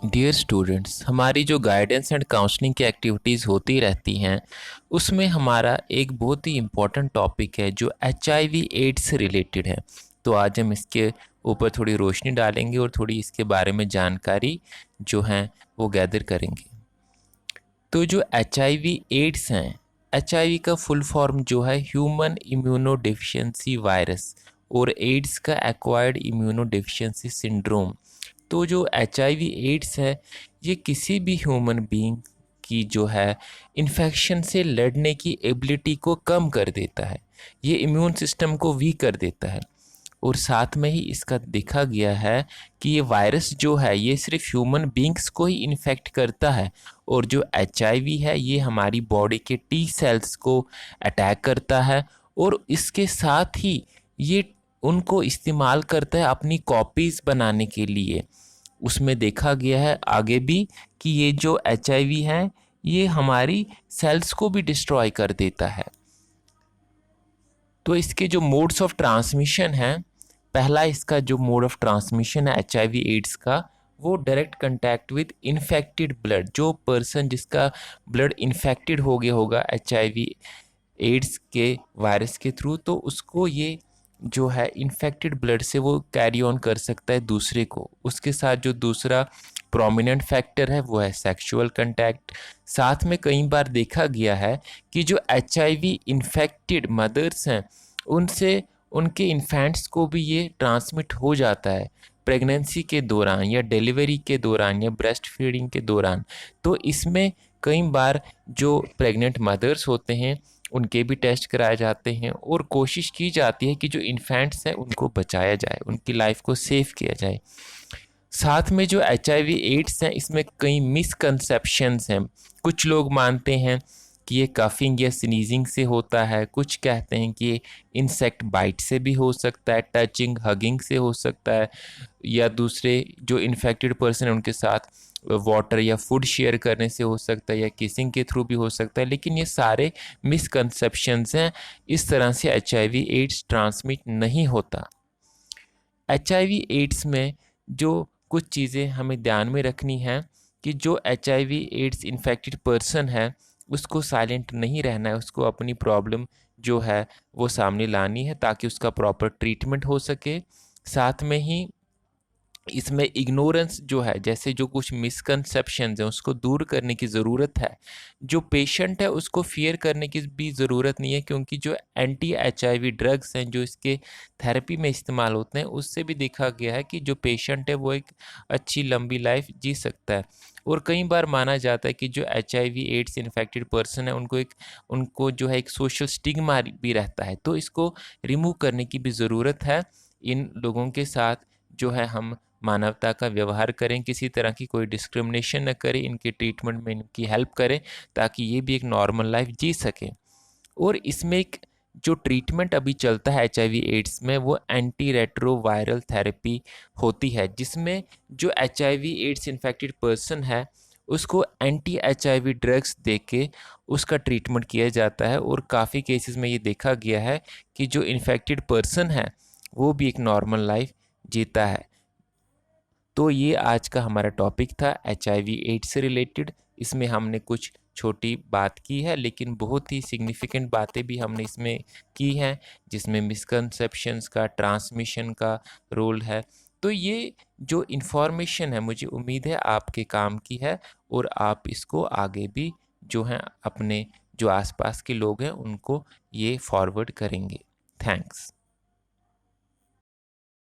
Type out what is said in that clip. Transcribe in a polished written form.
Dear students, हमारी जो guidance and counselling की एक्टिविटीज़ होती रहती हैं उसमें हमारा एक बहुत ही इम्पॉर्टेंट टॉपिक है जो HIV एड्स से रिलेटेड है। तो आज हम इसके ऊपर थोड़ी रोशनी डालेंगे और थोड़ी इसके बारे में जानकारी जो है वो गैदर करेंगे। तो जो HIV एड्स हैं, HIV का फुल फॉर्म जो है ह्यूमन इम्यूनो डिफिशियंसी वायरस और एड्स का एक्वायर्ड इम्यूनो डिफिशियंसी सिंड्रोम। तो जो HIV एड्स है ये किसी भी ह्यूमन बीइंग की जो है इन्फेक्शन से लड़ने की एबिलिटी को कम कर देता है, ये इम्यून सिस्टम को वीक कर देता है। और साथ में ही इसका देखा गया है कि ये वायरस जो है ये सिर्फ ह्यूमन बींग्स को ही इन्फेक्ट करता है और जो HIV है ये हमारी बॉडी के T सेल्स को अटैक करता है और इसके साथ ही ये उनको इस्तेमाल करता है अपनी कॉपीज़ बनाने के लिए। उसमें देखा गया है आगे भी कि ये जो HIV है ये हमारी सेल्स को भी डिस्ट्रॉय कर देता है। तो इसके जो मोड्स ऑफ ट्रांसमिशन हैं, पहला इसका जो मोड ऑफ ट्रांसमिशन है HIV एड्स का, वो direct contact with infected blood. जो पर्सन जिसका ब्लड इन्फेक्टेड हो गया होगा HIV एड्स के वायरस के थ्रू, तो उसको ये जो है इन्फेक्टेड ब्लड से वो कैरी ऑन कर सकता है दूसरे को। उसके साथ जो दूसरा प्रोमिनेंट फैक्टर है वो है सेक्सुअल कंटैक्ट। साथ में कई बार देखा गया है कि जो HIV इन्फेक्टेड मदर्स हैं उनसे उनके इन्फेंट्स को भी ये ट्रांसमिट हो जाता है प्रेगनेंसी के दौरान या डिलीवरी के दौरान या ब्रेस्ट फीडिंग के दौरान। तो इसमें कई बार जो प्रेग्नेंट मदर्स होते हैं उनके भी टेस्ट कराए जाते हैं और कोशिश की जाती है कि जो इन्फेंट्स हैं उनको बचाया जाए, उनकी लाइफ को सेव किया जाए। साथ में जो HIV एड्स हैं इसमें कई मिसकंसेप्शंस हैं। कुछ लोग मानते हैं कि ये कफिंग या स्नीजिंग से होता है, कुछ कहते हैं कि ये इंसेक्ट बाइट से भी हो सकता है, टचिंग हगिंग से हो सकता है, या दूसरे जो इन्फेक्टेड पर्सन है उनके साथ वाटर या फूड शेयर करने से हो सकता है, या किसिंग के थ्रू भी हो सकता है। लेकिन ये सारे मिसकंसेप्शंस हैं, इस तरह से HIV एड्स ट्रांसमिट नहीं होता। HIV एड्स में जो कुछ चीज़ें हमें ध्यान में रखनी है कि जो HIV एड्स इन्फेक्टेड पर्सन है उसको साइलेंट नहीं रहना है, उसको अपनी प्रॉब्लम जो है वो सामने लानी है ताकि उसका प्रॉपर ट्रीटमेंट हो सके। साथ में ही इसमें इग्नोरेंस जो है, जैसे जो कुछ मिसकंसेप्शंस हैं उसको दूर करने की ज़रूरत है। जो पेशेंट है उसको फियर करने की भी ज़रूरत नहीं है, क्योंकि जो एंटी HIV ड्रग्स हैं जो इसके थेरेपी में इस्तेमाल होते हैं उससे भी देखा गया है कि जो पेशेंट है वो एक अच्छी लंबी लाइफ जी सकता है। और कई बार माना जाता है कि जो HIV एड्स इन्फेक्टेड पर्सन है उनको जो है एक सोशल स्टिग्मा भी रहता है, तो इसको रिमूव करने की भी ज़रूरत है। इन लोगों के साथ जो है हम मानवता का व्यवहार करें, किसी तरह की कोई डिस्क्रिमिनेशन न करें, इनके ट्रीटमेंट में इनकी हेल्प करें ताकि ये भी एक नॉर्मल लाइफ जी सकें। और इसमें एक जो ट्रीटमेंट अभी चलता है HIV एड्स में वो एंटी रेट्रोवायरल थेरेपी होती है, जिसमें जो HIV एड्स इन्फेक्टेड पर्सन है उसको एंटी HIV ड्रग्स दे के उसका ट्रीटमेंट किया जाता है। और काफ़ी केसेस में ये देखा गया है कि जो इन्फेक्टेड पर्सन है वो भी एक नॉर्मल लाइफ जीता है। तो ये आज का हमारा टॉपिक था HIV एड्स से रिलेटेड। इसमें हमने कुछ छोटी बात की है लेकिन बहुत ही सिग्निफिकेंट बातें भी हमने इसमें की हैं, जिसमें मिसकंसेप्शंस का, ट्रांसमिशन का रोल है। तो ये जो इन्फॉर्मेशन है मुझे उम्मीद है आपके काम की है और आप इसको आगे भी जो हैं अपने जो आसपास के लोग हैं उनको ये फॉरवर्ड करेंगे। थैंक्स।